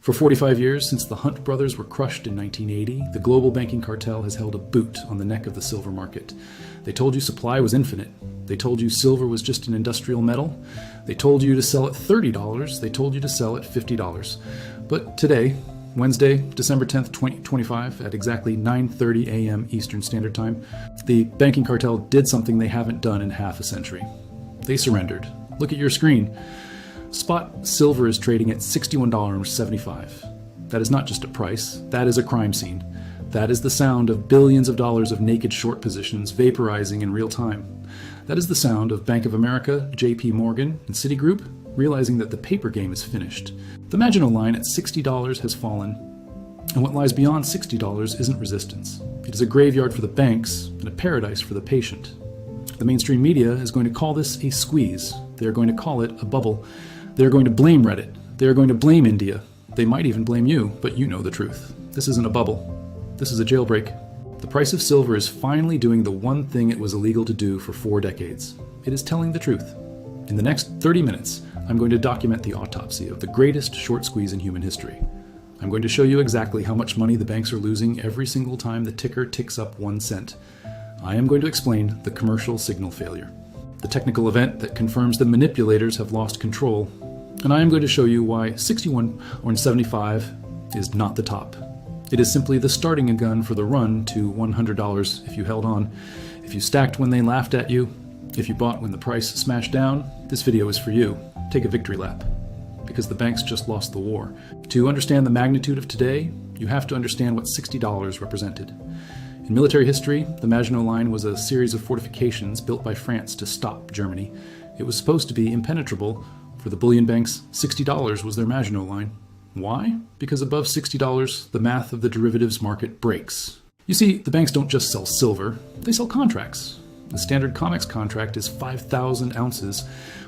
For 45 years, since the Hunt brothers were crushed in 1980, the global banking cartel has held a boot on the neck of the silver market. They told you supply was infinite. They told you silver was just an industrial metal. They told you to sell at $30. They told you to sell at $50. But today, Wednesday, December 10th, 2025, at exactly 9:30 a.m. Eastern Standard Time, the banking cartel did something they haven't done in half a century. They surrendered. Look at your screen. Spot silver is trading at $61.75. That is not just a price, that is a crime scene. That is the sound of billions of dollars of naked short positions vaporizing in real time. That is the sound of Bank of America, JP Morgan, and Citigroup realizing that the paper game is finished. The Maginot Line at $60 has fallen, and what lies beyond $60 isn't resistance. It is a graveyard for the banks and a paradise for the patient. The mainstream media is going to call this a squeeze. They are going to call it a bubble. They are going to blame Reddit. They are going to blame India. They might even blame you, but you know the truth. This isn't a bubble. This is a jailbreak. The price of silver is finally doing the one thing it was illegal to do for 4 decades. It is telling the truth. In the next 30 minutes, I'm going to document the autopsy of the greatest short squeeze in human history. I'm going to show you exactly how much money the banks are losing every single time the ticker ticks up 1 cent. I am going to explain the commercial signal failure, the technical event that confirms the manipulators have lost control, and I am going to show you why 61.75 is not the top. It is simply the starting gun for the run to $100 if you held on, if you stacked when they laughed at you, if you bought when the price smashed down. This video is for you. Take a victory lap, because the banks just lost the war. To understand the magnitude of today, you have to understand what $60 represented. In military history, the Maginot Line was a series of fortifications built by France to stop Germany. It was supposed to be impenetrable. For the bullion banks, $60 was their Maginot Line. Why? Because above $60, the math of the derivatives market breaks. You see, the banks don't just sell silver, they sell contracts. The standard COMEX contract is 5,000 ounces.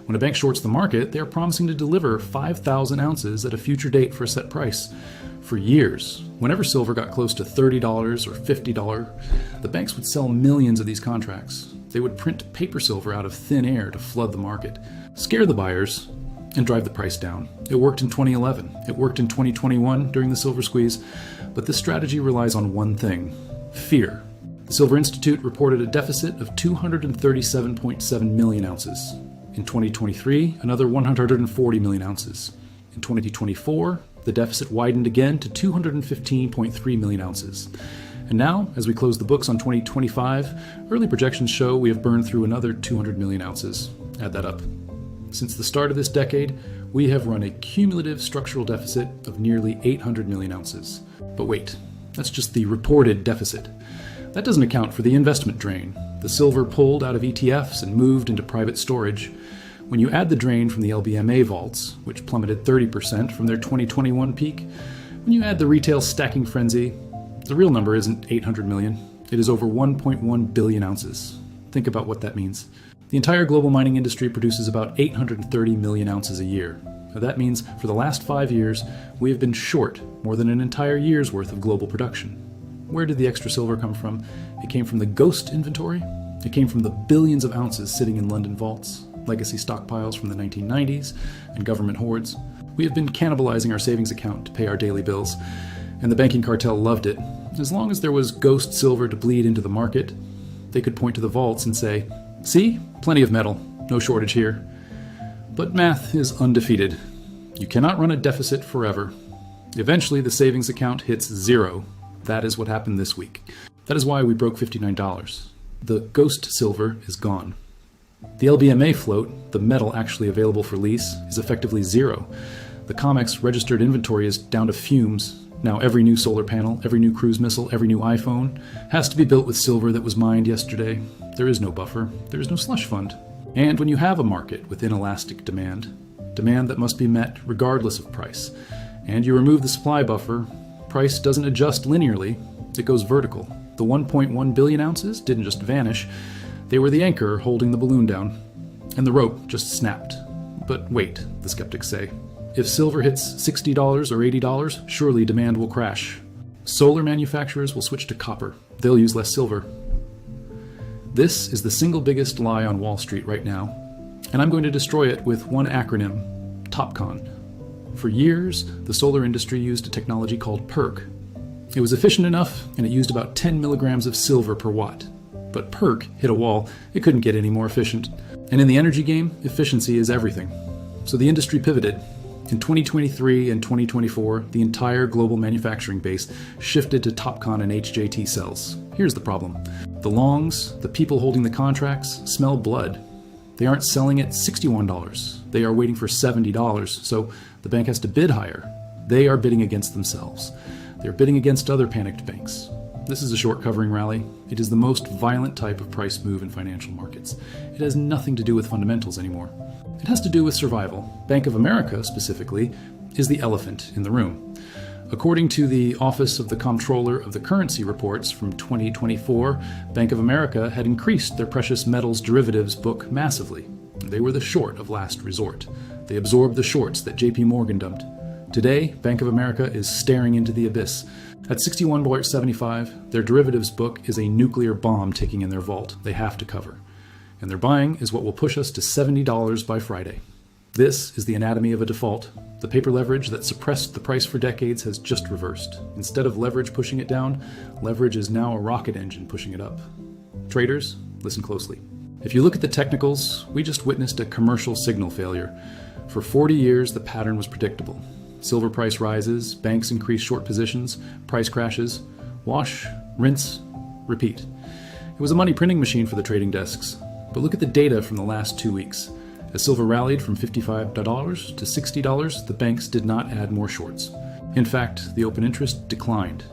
When a bank shorts the market, they are promising to deliver 5,000 ounces at a future date for a set price. For years, whenever silver got close to $30 or $50, the banks would sell millions of these contracts. They would print paper silver out of thin air to flood the market, scare the buyers, and drive the price down. It worked in 2011. It worked in 2021 during the silver squeeze. But this strategy relies on one thing: fear. The Silver Institute reported a deficit of 237.7 million ounces. In 2023, another 140 million ounces. In 2024, the deficit widened again to 215.3 million ounces. And now, as we close the books on 2025, early projections show we have burned through another 200 million ounces. Add that up. Since the start of this decade, we have run a cumulative structural deficit of nearly 800 million ounces. But wait, that's just the reported deficit. That doesn't account for the investment drain, the silver pulled out of ETFs and moved into private storage. When you add the drain from the LBMA vaults, which plummeted 30% from their 2021 peak, when you add the retail stacking frenzy, the real number isn't 800 million, it is over 1.1 billion ounces. Think about what that means. The entire global mining industry produces about 830 million ounces a year. Now that means for the last 5 years, we have been short more than an entire year's worth of global production. Where did the extra silver come from? It came from the ghost inventory. It came from the billions of ounces sitting in London vaults, legacy stockpiles from the 1990s, and government hoards. We have been cannibalizing our savings account to pay our daily bills, and the banking cartel loved it. As long as there was ghost silver to bleed into the market, they could point to the vaults and say, "See? Plenty of metal. No shortage here." But math is undefeated. You cannot run a deficit forever. Eventually, the savings account hits zero. That is what happened this week. That is why we broke $59. The ghost silver is gone. The LBMA float, the metal actually available for lease, is effectively zero. The COMEX registered inventory is down to fumes. Now every new solar panel, every new cruise missile, every new iPhone has to be built with silver that was mined yesterday. There is no buffer. There is no slush fund. And when you have a market with inelastic demand, demand that must be met regardless of price, and you remove the supply buffer, price doesn't adjust linearly, it goes vertical. The 1.1 billion ounces didn't just vanish, they were the anchor holding the balloon down, and the rope just snapped. But wait, the skeptics say. If silver hits $60 or $80, surely demand will crash. Solar manufacturers will switch to copper. They'll use less silver. This is the single biggest lie on Wall Street right now, and I'm going to destroy it with one acronym: TOPCon. For years, the solar industry used a technology called PERC. It was efficient enough, and it used about 10 milligrams of silver per watt. But PERC hit a wall. It couldn't get any more efficient. And in the energy game, efficiency is everything. So the industry pivoted. In 2023 and 2024, the entire global manufacturing base shifted to TOPCon and HJT cells. Here's the problem. The longs, the people holding the contracts, smell blood. They aren't selling at $61. They are waiting for $70, so the bank has to bid higher. They are bidding against themselves. They're bidding against other panicked banks. This is a short covering rally. It is the most violent type of price move in financial markets. It has nothing to do with fundamentals anymore. It has to do with survival. Bank of America, specifically, is the elephant in the room. According to the Office of the Comptroller of the Currency reports from 2024, Bank of America had increased their precious metals derivatives book massively. They were the short of last resort. They absorbed the shorts that JP Morgan dumped. Today, Bank of America is staring into the abyss. At $61.75, their derivatives book is a nuclear bomb ticking in their vault they have to cover. And their buying is what will push us to $70 by Friday. This is the anatomy of a default. The paper leverage that suppressed the price for decades has just reversed. Instead of leverage pushing it down, leverage is now a rocket engine pushing it up. Traders, listen closely. If you look at the technicals, we just witnessed a commercial signal failure. For 40 years, the pattern was predictable. Silver price rises, banks increase short positions, price crashes, wash, rinse, repeat. It was a money printing machine for the trading desks. But look at the data from the last 2 weeks. As silver rallied from $55 to $60, the banks did not add more shorts. In fact, the open interest declined.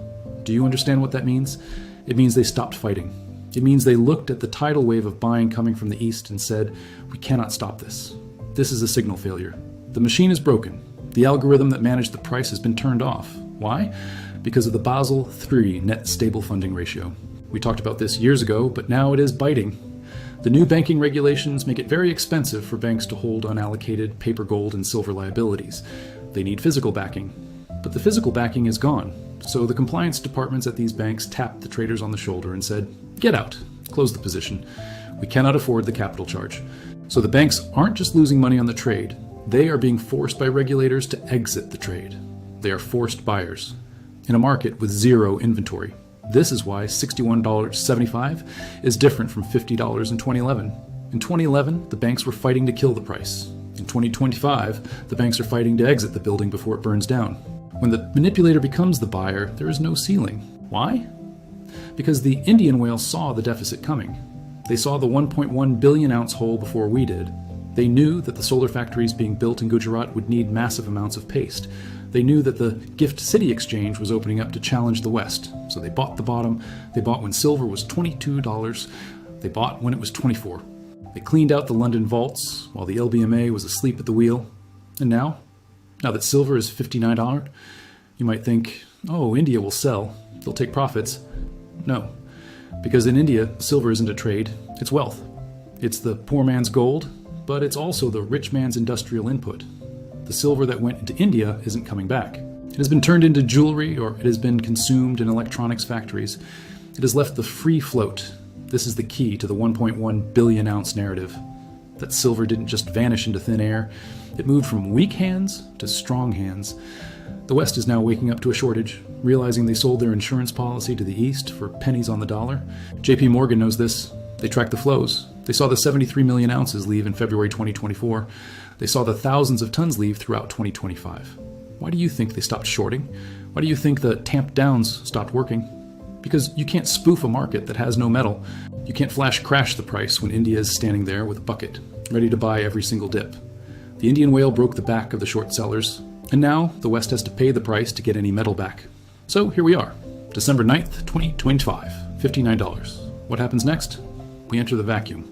Do you understand what that means? It means they stopped fighting. It means they looked at the tidal wave of buying coming from the east and said, "We cannot stop this. This is a signal failure. The machine is broken. The algorithm that managed the price has been turned off." Why? Because of the Basel III net stable funding ratio. We talked about this years ago, but now it is biting. The new banking regulations make it very expensive for banks to hold unallocated paper gold and silver liabilities. They need physical backing. But the physical backing is gone. So the compliance departments at these banks tapped the traders on the shoulder and said, "Get out, close the position. We cannot afford the capital charge." So the banks aren't just losing money on the trade. They are being forced by regulators to exit the trade. They are forced buyers in a market with zero inventory. This is why $61.75 is different from $50 in 2011. In 2011, the banks were fighting to kill the price. In 2025, the banks are fighting to exit the building before it burns down. When the manipulator becomes the buyer, there is no ceiling. Why? Because the Indian whale saw the deficit coming. They saw the 1.1 billion ounce hole before we did. They knew that the solar factories being built in Gujarat would need massive amounts of paste. They knew that the Gift City Exchange was opening up to challenge the West. So they bought the bottom. They bought when silver was $22. They bought when it was $24. They cleaned out the London vaults while the LBMA was asleep at the wheel. And now that silver is $59, you might think, oh, India will sell. They'll take profits. No, because in India, silver isn't a trade. It's wealth. It's the poor man's gold, but it's also the rich man's industrial input. The silver that went into India isn't coming back. It has been turned into jewelry, or it has been consumed in electronics factories. It has left the free float. This is the key to the 1.1 billion ounce narrative. That silver didn't just vanish into thin air. It moved from weak hands to strong hands. The West is now waking up to a shortage, realizing they sold their insurance policy to the East for pennies on the dollar. JP Morgan knows this. They track the flows. They saw the 73 million ounces leave in February 2024. They saw the thousands of tons leave throughout 2025. Why do you think they stopped shorting? Why do you think the tamped downs stopped working? Because you can't spoof a market that has no metal. You can't flash crash the price when India is standing there with a bucket, ready to buy every single dip. The Indian whale broke the back of the short sellers, and now the West has to pay the price to get any metal back. So here we are, December 9th, 2025, $59. What happens next? We enter the vacuum.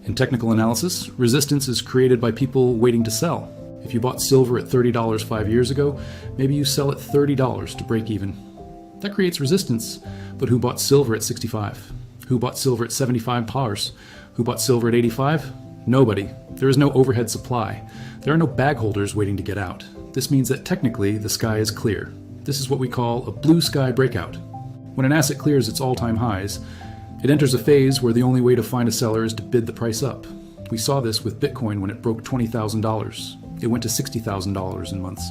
In technical analysis, resistance is created by people waiting to sell. If you bought silver at $30 5 years ago, maybe you sell at $30 to break even. That creates resistance. But who bought silver at 65? Who bought silver at $75? Who bought silver at 85? Nobody. There is no overhead supply. There are no bag holders waiting to get out. This means that technically the sky is clear. This is what we call a blue sky breakout. When an asset clears its all-time highs, it enters a phase where the only way to find a seller is to bid the price up. We saw this with Bitcoin when it broke $20,000. It went to $60,000 in months.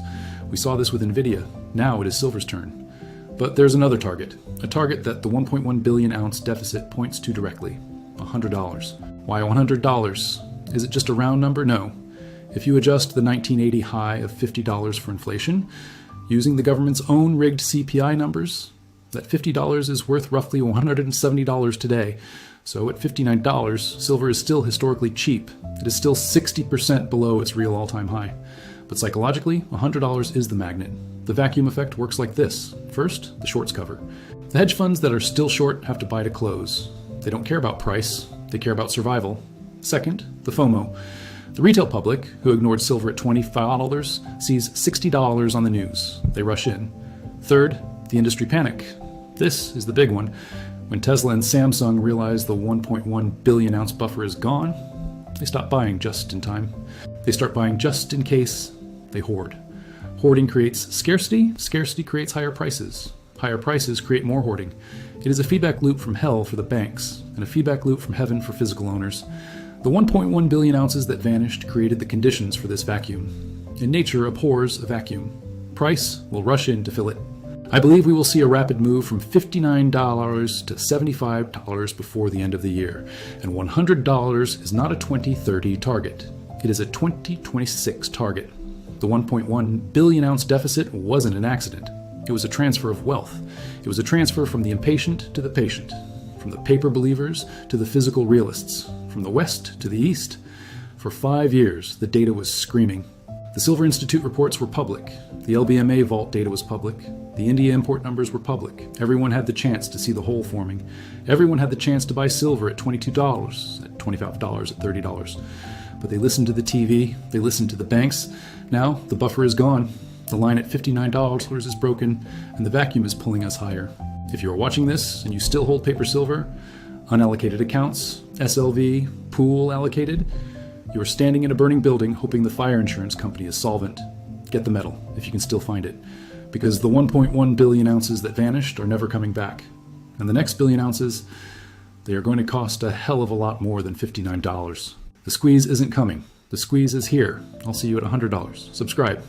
We saw this with Nvidia. Now it is silver's turn. But there's another target, a target that the 1.1 billion ounce deficit points to directly, $100. Why $100? Is it just a round number? No. If you adjust the 1980 high of $50 for inflation, using the government's own rigged CPI numbers, that $50 is worth roughly $170 today. So at $59, silver is still historically cheap. It is still 60% below its real all-time high. But psychologically, $100 is the magnet. The vacuum effect works like this. First, the shorts cover. The hedge funds that are still short have to buy to close. They don't care about price, they care about survival. Second, the FOMO. The retail public, who ignored silver at $25, sees $60 on the news. They rush in. Third, the industry panic. This is the big one. When Tesla and Samsung realize the 1.1 billion ounce buffer is gone, they stop buying just in time. They start buying just in case. They hoard. Hoarding creates scarcity. Scarcity creates higher prices. Higher prices create more hoarding. It is a feedback loop from hell for the banks, and a feedback loop from heaven for physical owners. The 1.1 billion ounces that vanished created the conditions for this vacuum. And nature abhors a vacuum. Price will rush in to fill it. I believe we will see a rapid move from $59 to $75 before the end of the year. And $100 is not a 2030 target. It is a 2026 target. The 1.1 billion ounce deficit wasn't an accident. It was a transfer of wealth. It was a transfer from the impatient to the patient, from the paper believers to the physical realists, from the West to the East. For 5 years, the data was screaming. The Silver Institute reports were public. The LBMA vault data was public. The India import numbers were public. Everyone had the chance to see the hole forming. Everyone had the chance to buy silver at $22, at $25, at $30. But they listened to the TV, they listened to the banks. Now, the buffer is gone. The line at $59 is broken, and the vacuum is pulling us higher. If you are watching this and you still hold paper silver, unallocated accounts, SLV, pool allocated, you are standing in a burning building hoping the fire insurance company is solvent. Get the metal, if you can still find it. Because the 1.1 billion ounces that vanished are never coming back. And the next billion ounces, they are going to cost a hell of a lot more than $59. The squeeze isn't coming. The squeeze is here. I'll see you at $100. Subscribe.